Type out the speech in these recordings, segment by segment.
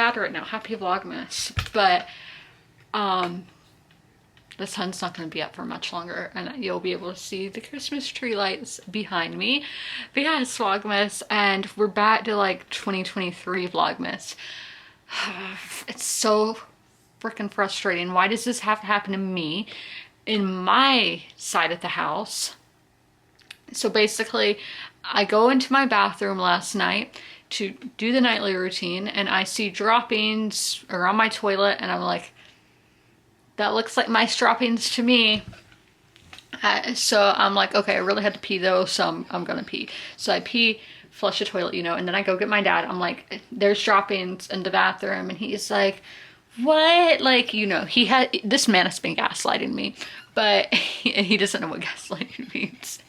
sad right now. Happy Vlogmas. But the sun's not going to be up for much longer, and you'll be able to see the Christmas tree lights behind me. But yeah, it's Vlogmas, and we're back to like 2023 Vlogmas. It's so freaking frustrating. Why does this have to happen to me in my side of the house? So basically, I go into my bathroom last night to do the nightly routine, and I see droppings around my toilet, and I'm like, that looks like mice droppings to me. So I'm like, okay, I really had to pee though, so I'm gonna pee. So I pee, flush the toilet, you know, and then I go get my dad. I'm like, there's droppings in the bathroom, and he's like, what? Like, you know, this man has been gaslighting me, but he doesn't know what gaslighting means.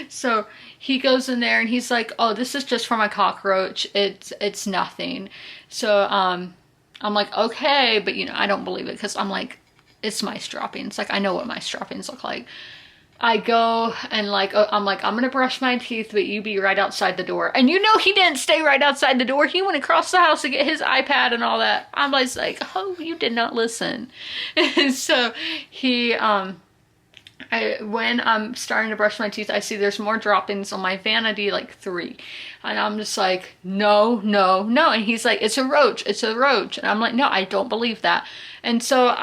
So he goes in there and he's like, oh, this is just for my cockroach. It's nothing. So I'm like, okay, but you know, I don't believe it, because I'm like, it's mice droppings. Like, I know what mice droppings look like. I go and like, I'm gonna brush my teeth, but you be right outside the door. And you know, he didn't stay right outside the door. He went across the house to get his iPad and all that. I'm like, oh, you did not listen. So he, when I'm starting to brush my teeth, I see there's more droppings on my vanity, like 3. And I'm just like, no, no, no. And he's like, it's a roach, it's a roach. And I'm like, no, I don't believe that. And so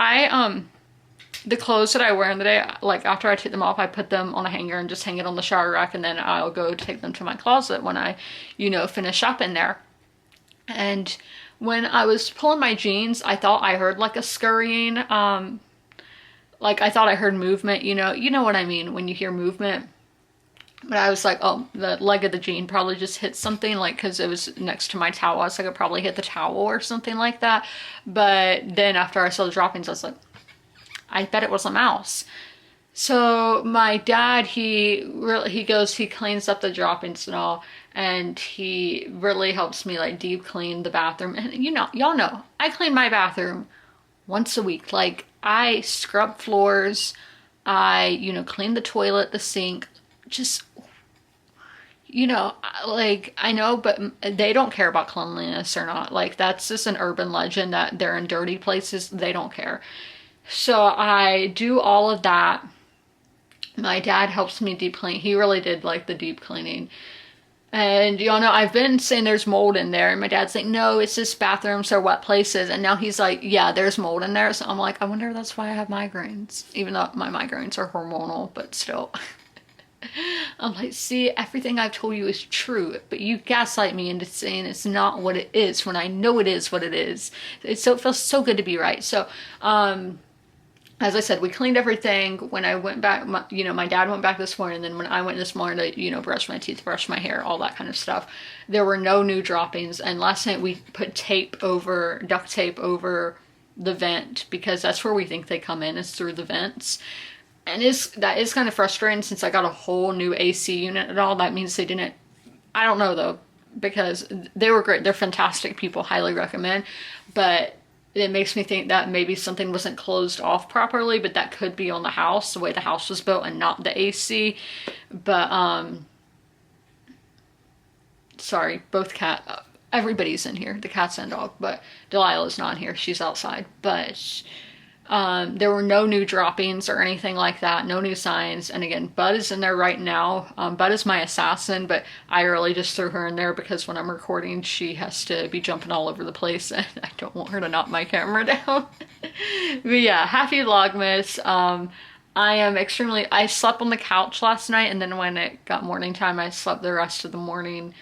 the clothes that I wear in the day, like after I take them off, I put them on a hanger and just hang it on the shower rack, and then I'll go take them to my closet when I, you know, finish up in there. And when I was pulling my jeans, I thought I heard like a scurrying, like I thought I heard movement, you know what I mean when you hear movement. But I was like, oh, the leg of the jean probably just hit something, like, because it was next to my towel. I was like, it probably hit the towel or something like that. But then after I saw the droppings, I was like, I bet it was a mouse. So my dad, he cleans up the droppings and all, and he really helps me like deep clean the bathroom. And you know, y'all know, I clean my bathroom once a week. Like, I scrub floors, I, you know, clean the toilet, the sink, just, you know, like, I know, but they don't care about cleanliness or not. Like, that's just an urban legend that they're in dirty places. They don't care. So I do all of that. My dad helps me deep clean. He really did like the deep cleaning. And y'all know, I've been saying there's mold in there, and my dad's like, no, it's just bathrooms are wet places. And now he's like, yeah, there's mold in there. So I'm like, I wonder if that's why I have migraines, even though my migraines are hormonal, but still. I'm like, see, everything I've told you is true, but you gaslight me into saying it's not what it is when I know it is what it is. It feels so good to be right. So, as I said, we cleaned everything. When I went back, my dad went back this morning, and then when I went this morning to, you know, brush my teeth, brush my hair, all that kind of stuff, there were no new droppings. And last night we put duct tape over the vent, because that's where we think they come in, is through the vents. And that is kind of frustrating, since I got a whole new AC unit and all. That means they didn't, I don't know though, because they were great. They're fantastic people, highly recommend. But it makes me think that maybe something wasn't closed off properly, but that could be on the house, the way the house was built, and not the AC. But, sorry, both everybody's in here, the cats and dog, but Delilah's not here, she's outside. But there were no new droppings or anything like that, no new signs. And again, Bud is in there right now. Bud is my assassin, but I really just threw her in there because when I'm recording, she has to be jumping all over the place, and I don't want her to knock my camera down. But yeah, happy Vlogmas. I slept on the couch last night, and then when it got morning time, I slept the rest of the morning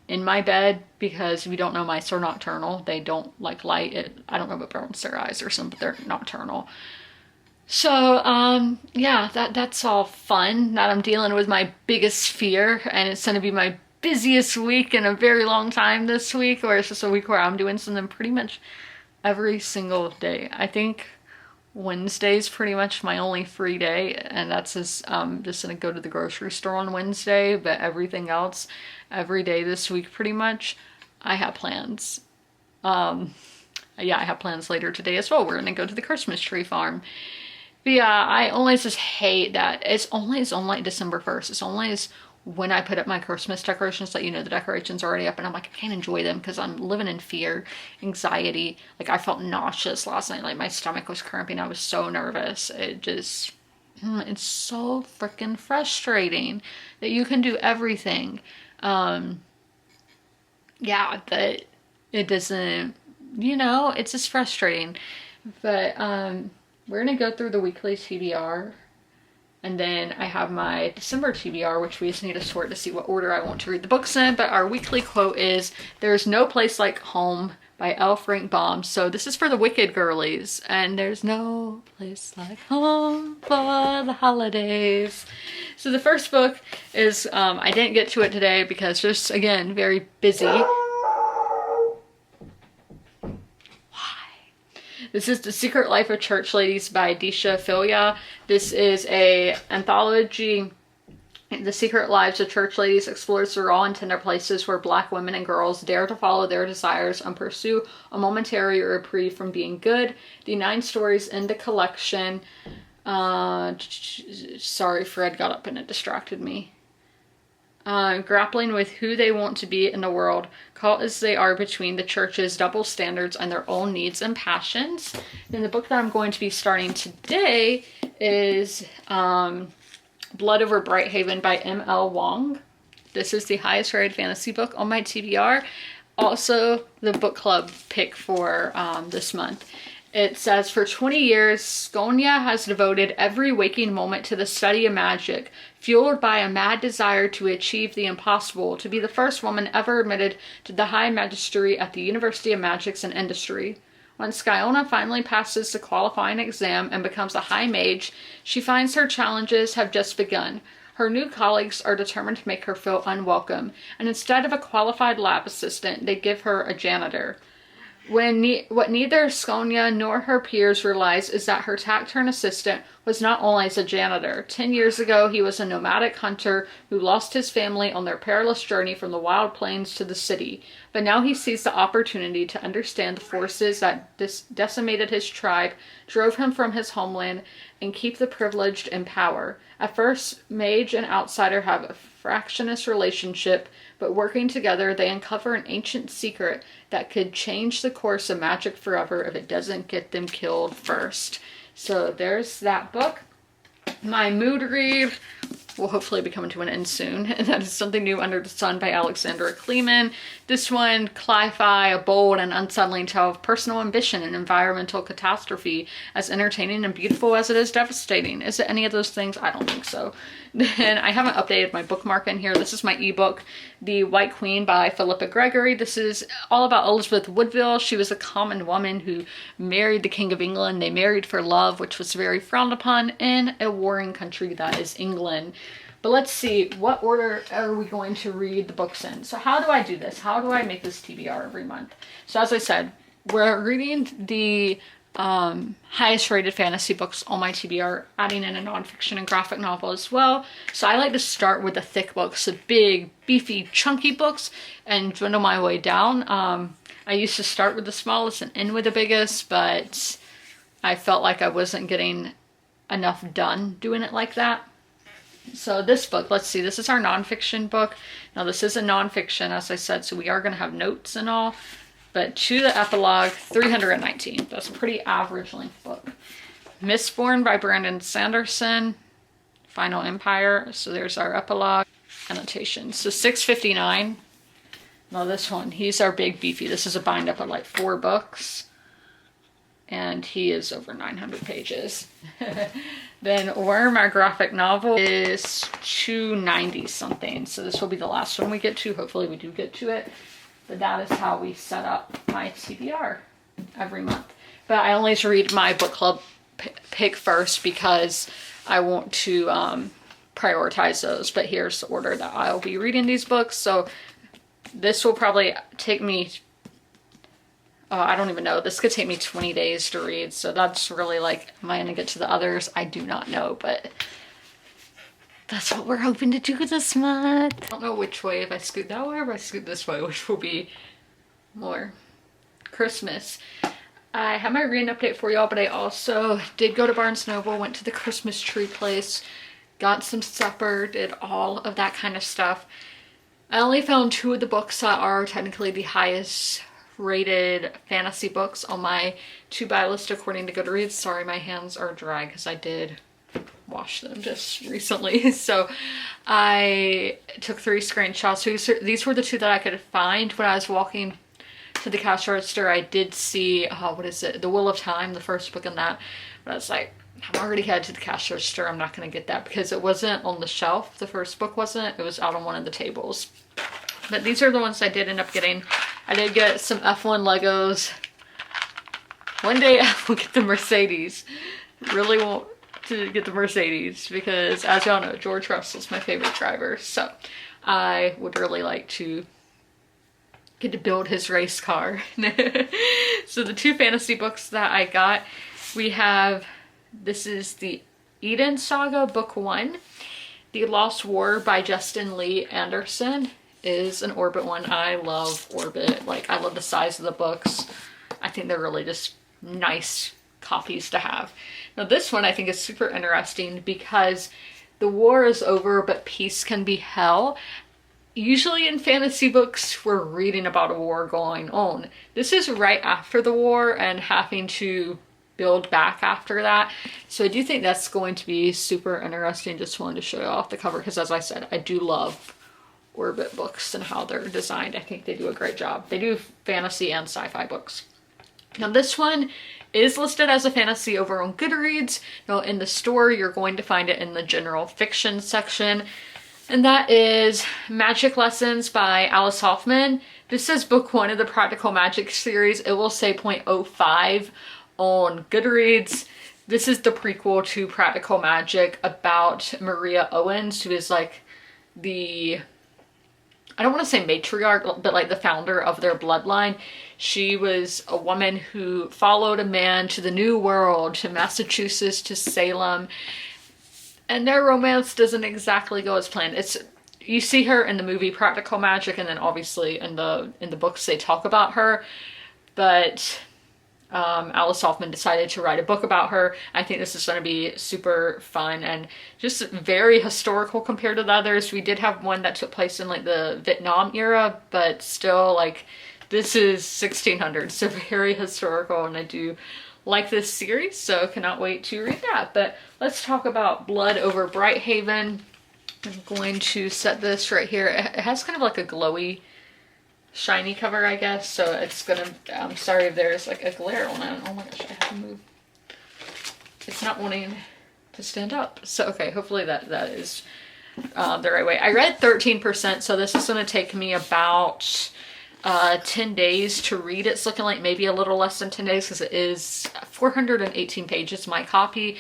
in my bed, because if you don't know, mice are nocturnal. They don't like light. I don't know what burns their eyes or something, but they're nocturnal. So, yeah, that's all fun. That I'm dealing with my biggest fear, and it's going to be my busiest week in a very long time this week, or it's just a week where I'm doing something pretty much every single day. I think Wednesday's pretty much my only free day, and that's just just gonna go to the grocery store on Wednesday. But everything else, every day this week pretty much, I have plans. Yeah, I have plans later today as well. We're gonna go to the Christmas tree farm. But yeah, I always just hate that it's only December 1st. It's only when I put up my Christmas decorations, let you know the decorations are already up, and I'm like, I can't enjoy them because I'm living in fear, anxiety. Like, I felt nauseous last night. Like, my stomach was cramping. I was so nervous. It's so freaking frustrating that you can do everything. Yeah, but it doesn't, it's just frustrating. But we're gonna go through the weekly TBR, and then I have my December TBR, which we just need to sort to see what order I want to read the books in. But our weekly quote is, "There's no place like home" by L. Frank Baum. So this is for the Wicked girlies. And there's no place like home for the holidays. So the first book is, I didn't get to it today because just, again, very busy. This is The Secret Life of Church Ladies by Disha Filia. This is a anthology. The Secret Lives of Church Ladies explores the raw and tender places where Black women and girls dare to follow their desires and pursue a momentary reprieve from being good. The 9 stories in the collection. Sorry, Fred got up and it distracted me. Grappling with who they want to be in the world, caught as they are between the church's double standards and their own needs and passions. Then the book that I'm going to be starting today is Blood Over Brighthaven by M.L. Wong. This is the highest rated fantasy book on my TBR. Also the book club pick for this month. It says, for 20 years, Skonia has devoted every waking moment to the study of magic, fueled by a mad desire to achieve the impossible, to be the first woman ever admitted to the high magistracy at the University of Magics and Industry. When Skiona finally passes the qualifying exam and becomes a high mage, she finds her challenges have just begun. Her new colleagues are determined to make her feel unwelcome, and instead of a qualified lab assistant, they give her a janitor. What neither Skonia nor her peers realize is that her taciturn assistant was not always a janitor. 10 years ago, he was a nomadic hunter who lost his family on their perilous journey from the wild plains to the city. But now he sees the opportunity to understand the forces that decimated his tribe, drove him from his homeland, and keep the privileged in power. At first, mage and outsider have a fractious relationship, but working together, they uncover an ancient secret that could change the course of magic forever if it doesn't get them killed first. So there's that book. My mood read will hopefully be coming to an end soon, and that is Something New Under the Sun by Alexandra Kleeman. This one, Cli-Fi, a bold and unsettling tale of personal ambition and environmental catastrophe, as entertaining and beautiful as it is devastating. Is it any of those things? I don't think so. Then I haven't updated my bookmark in here. This is my ebook, The White Queen by Philippa Gregory. This is all about Elizabeth Woodville. She was a common woman who married the King of England. They married for love, which was very frowned upon in a warring country that is England. But let's see, what order are we going to read the books in? So how do I do this? How do I make this TBR every month? So as I said, we're reading the highest rated fantasy books on my TBR, adding in a nonfiction and graphic novel as well. So I like to start with the thick books, the big, beefy, chunky books, and dwindle my way down. I used to start with the smallest and end with the biggest, but I felt like I wasn't getting enough done doing it like that. So this book, let's see, this is our nonfiction book. Now this is a nonfiction, as I said, so we are going to have notes and all. But to the epilogue, 319. That's a pretty average length book. Mistborn by Brandon Sanderson. Final Empire. So there's our epilogue. Annotations. So 659. Now this one, he's our big beefy. This is a bind up of like 4 books. And he is over 900 pages. Then Worm, our graphic novel, is 290 something. So this will be the last one we get to. Hopefully we do get to it. But that is how we set up my TBR every month. But I only read my book club pick first because I want to prioritize those. But here's the order that I'll be reading these books. So this will probably take me, I don't even know. This could take me 20 days to read. So that's really like, am I going to get to the others? I do not know, but that's what we're hoping to do this month. I don't know which way, if I scoot that way or if I scoot this way, which will be more Christmas. I have my reading update for y'all, but I also did go to Barnes & Noble, went to the Christmas tree place, got some supper, did all of that kind of stuff. I only found 2 of the books that are technically the highest rated fantasy books on my to buy list according to Goodreads. Sorry, my hands are dry because I did wash them just recently. So I took 3 screenshots. So these were the 2 that I could find when I was walking to the cash register. I did see, what is it? The Wheel of Time, the first book in that. But I was like, I'm already headed to the cash register. I'm not going to get that because it wasn't on the shelf. The first book wasn't. It was out on one of the tables. But these are the ones I did end up getting. I did get some F1 Legos. One day I will get the Mercedes. Really want to get the Mercedes because, as y'all know, George Russell's my favorite driver. So I would really like to get to build his race car. So the 2 fantasy books that I got, we have, this is the Eden Saga Book 1. The Lost War by Justin Lee Anderson is an Orbit one. I love Orbit. Like, I love the size of the books. I think they're really just nice copies to have. Now this one I think is super interesting because the war is over, but peace can be hell. Usually in fantasy books, we're reading about a war going on. This is right after the war and having to build back after that. So I do think that's going to be super interesting. Just wanted to show you off the cover because, as I said, I do love Orbit books and how they're designed. I think they do a great job. They do fantasy and sci-fi books. Now this one is listed as a fantasy over on Goodreads. Now in the store, you're going to find it in the general fiction section. And that is Magic Lessons by Alice Hoffman. This is book 1 of the Practical Magic series. It will say 0.05 on Goodreads. This is the prequel to Practical Magic about Maria Owens, who is like the, I don't want to say matriarch, but like the founder of their bloodline. She was a woman who followed a man to the New World, to Massachusetts, to Salem. And their romance doesn't exactly go as planned. It's, you see her in the movie Practical Magic, and then obviously in the books they talk about her. But Alice Hoffman decided to write a book about her. I think this is going to be super fun and just very historical compared to the others. We did have one that took place in like the Vietnam era, but still, like, this is 1600s, so very historical, and I do like this series, so cannot wait to read that. But let's talk about Blood Over Brighthaven. I'm going to set this right here. It has kind of like a glowy, shiny cover, I guess, so it's gonna, I'm sorry if there's like a glare on it. Oh my gosh, I have to move. It's not wanting to stand up. So okay, hopefully that is the right way. I read 13%, so this is gonna take me about 10 days to read. It's looking like maybe a little less than 10 days because it is 418 pages, my copy.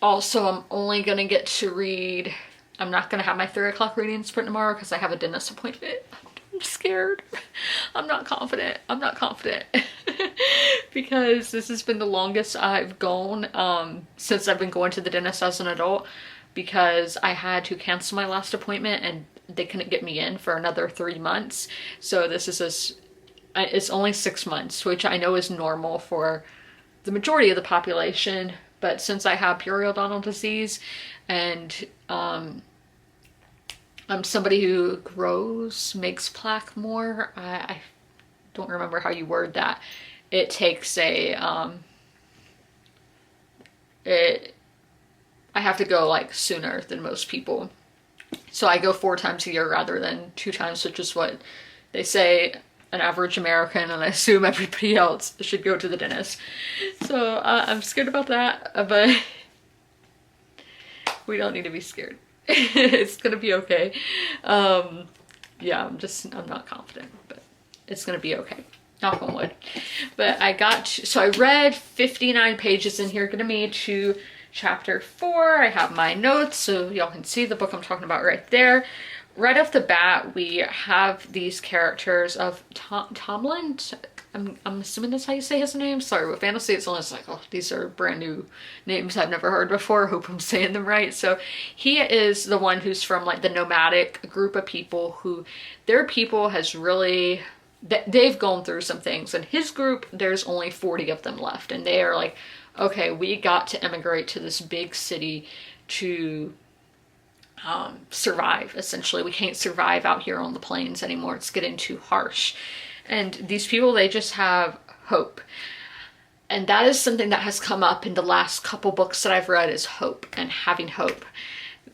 Also, I'm only gonna get to read, I'm not gonna have my 3 o'clock reading sprint tomorrow because I have a dentist appointment. I'm scared. I'm not confident. I'm not confident. Because this has been the longest I've gone since I've been going to the dentist as an adult, because I had to cancel my last appointment and they couldn't get me in for another 3 months. So this is it's only 6 months, which I know is normal for the majority of the population. But since I have periodontal disease and I'm somebody who makes plaque more. I don't remember how you word that. It takes a, I have to go like sooner than most people. So I go 4 times a year rather than 2 times, which is what they say an average American, and I assume everybody else should go to the dentist. So I'm scared about that, but we don't need to be scared. It's gonna be okay. Yeah, I'm not confident, but it's gonna be okay. Knock on wood. But so I read 59 pages in here, getting me to chapter 4. I have my notes so y'all can see the book I'm talking about right there. Right off the bat, we have these characters of Tomlin. I'm assuming that's how you say his name. Sorry, with fantasy, it's almost like, oh, these are brand new names I've never heard before. Hope I'm saying them right. So he is the one who's from like the nomadic group of people who, their people has really, they've gone through some things. And his group, there's only 40 of them left. And they are like, okay, we got to emigrate to this big city to survive. Essentially, we can't survive out here on the plains anymore. It's getting too harsh. And these people, they just have hope. And that is something that has come up in the last couple books that I've read, is hope and having hope.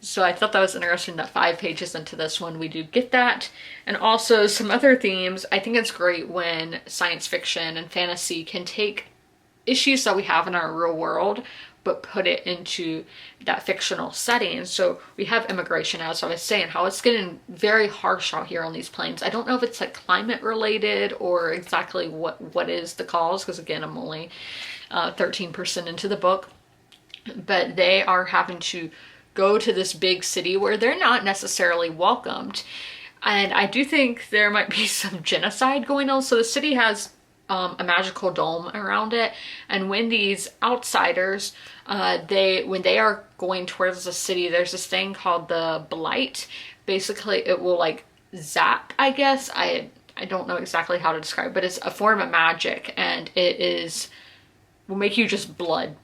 So I thought that was interesting that 5 pages into this one we do get that. And also some other themes. I think it's great when science fiction and fantasy can take issues that we have in our real world but put it into that fictional setting. So we have immigration, as I was saying, how it's getting very harsh out here on these plains. I don't know if it's like climate related or exactly what is the cause, because again, I'm only 13% into the book, but they are having to go to this big city where they're not necessarily welcomed. And I do think there might be some genocide going on. So the city has a magical dome around it, and when these outsiders, when they are going towards the city, there's this thing called the blight. Basically, it will like zap, I guess. I don't know exactly how to describe it, but it's a form of magic, and will make you just blood.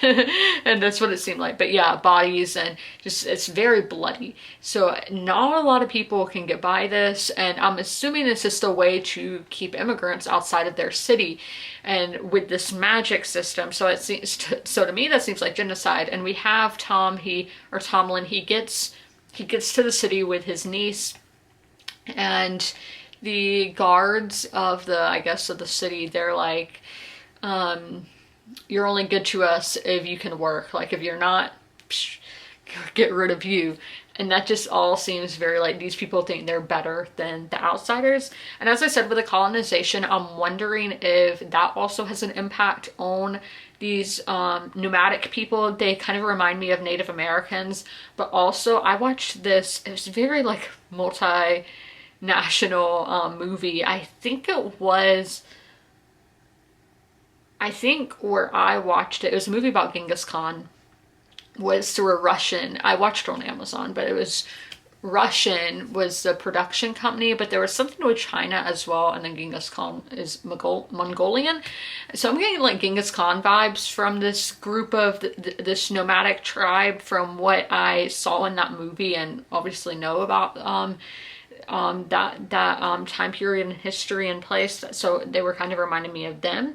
And that's what it seemed like. But yeah, bodies, and just, it's very bloody. So not a lot of people can get by this, and I'm assuming it's just a way to keep immigrants outside of their city, and with this magic system. So it seems so to me that seems like genocide. And we have Tomlin, he gets to the city with his niece, and the guards of the city, they're like, you're only good to us if you can work. Like, if you're not, get rid of you. And that just all seems very like these people think they're better than the outsiders. And as I said, with the colonization, I'm wondering if that also has an impact on these nomadic people. They kind of remind me of Native Americans. But also, I watched this, it was very like multinational movie. I think where I watched it was a movie about Genghis Khan. Was through a Russian, I watched it on Amazon, but it was Russian was the production company, but there was something with China as well, and then Genghis Khan is Mongolian. So I'm getting like Genghis Khan vibes from this group of this nomadic tribe from what I saw in that movie, and obviously know about that time period in history and place. So they were kind of reminding me of them.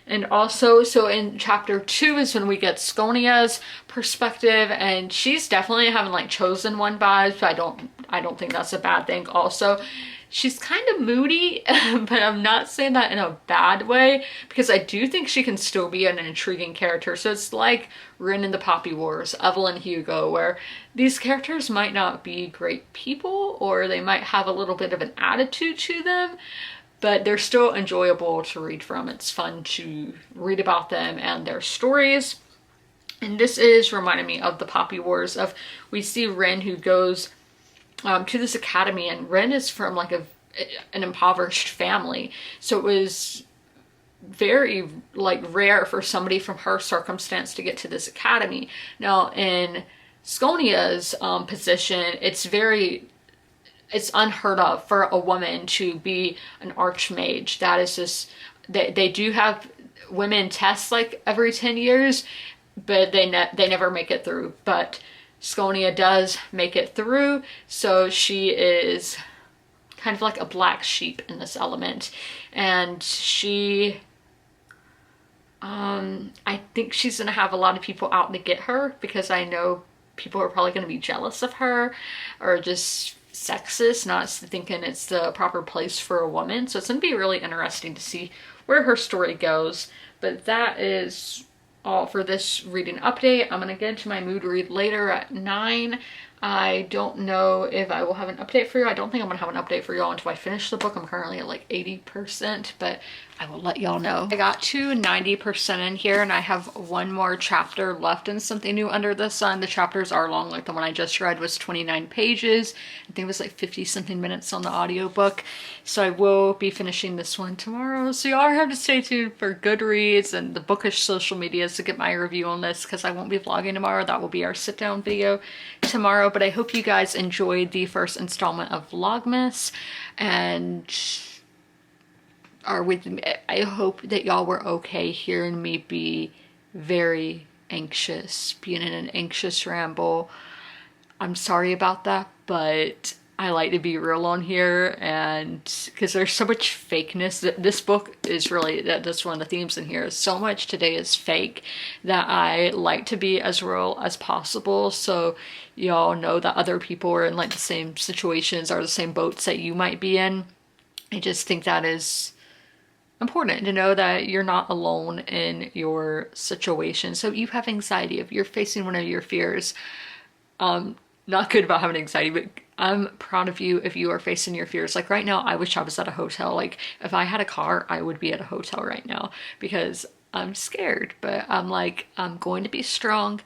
And also, so in chapter 2 is when we get Skonia's perspective, and she's definitely having like chosen one vibes, but I don't think that's a bad thing. Also, she's kind of moody, but I'm not saying that in a bad way, because I do think she can still be an intriguing character. So it's like Rin in the Poppy Wars, Evelyn Hugo, where these characters might not be great people, or they might have a little bit of an attitude to them, but they're still enjoyable to read from. It's fun to read about them and their stories. And this is reminding me of the Poppy Wars. We see Rin, who goes to this academy, and Rin is from like an impoverished family. So it was very like rare for somebody from her circumstance to get to this academy. Now in Skonia's position, it's unheard of for a woman to be an archmage. That is just, they do have women tests like every 10 years, but they never make it through. But Skonia does make it through, so she is kind of like a black sheep in this element. And she, I think she's gonna have a lot of people out to get her, because I know people are probably gonna be jealous of her, or just sexist, not thinking it's the proper place for a woman. So it's going to be really interesting to see where her story goes. But that is all for this reading update. I'm going to get into my mood read later at 9. I don't know if I will have an update for you. I don't think I'm going to have an update for y'all until I finish the book. I'm currently at like 80%, but I will let y'all know. I got to 90% in here, and I have one more chapter left in Something New Under the Sun. The chapters are long, like the one I just read was 29 pages. I think it was like 50 something minutes on the audiobook. So I will be finishing this one tomorrow. So y'all have to stay tuned for Goodreads and the bookish social medias to get my review on this, because I won't be vlogging tomorrow. That will be our sit down video tomorrow. But I hope you guys enjoyed the first installment of Vlogmas and are with me. I hope that y'all were okay hearing me be very anxious, being in an anxious ramble. I'm sorry about that, but I like to be real on here, and because there's so much fakeness. This book is really, that's one of the themes in here. So much today is fake that I like to be as real as possible. So y'all know that other people are in like the same situations or the same boats that you might be in. I just think that is important to know that you're not alone in your situation. So if you have anxiety, if you're facing one of your fears, not good about having anxiety, but I'm proud of you if you are facing your fears. Like right now, I wish I was at a hotel. Like if I had a car, I would be at a hotel right now because I'm scared, but I'm like, I'm going to be strong.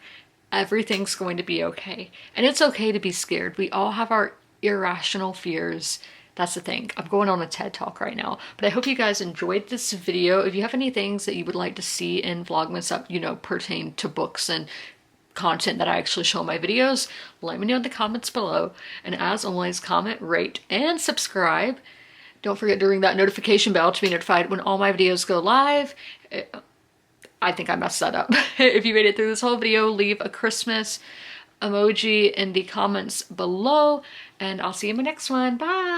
Everything's going to be okay. And it's okay to be scared. We all have our irrational fears. That's the thing. I'm going on a TED Talk right now, but I hope you guys enjoyed this video. If you have any things that you would like to see in Vlogmas that, you know, pertain to books and content that I actually show in my videos, let me know in the comments below. And as always, comment, rate, and subscribe. Don't forget to ring that notification bell to be notified when all my videos go live. I think I messed that up. If you made it through this whole video, leave a Christmas emoji in the comments below, and I'll see you in my next one. Bye!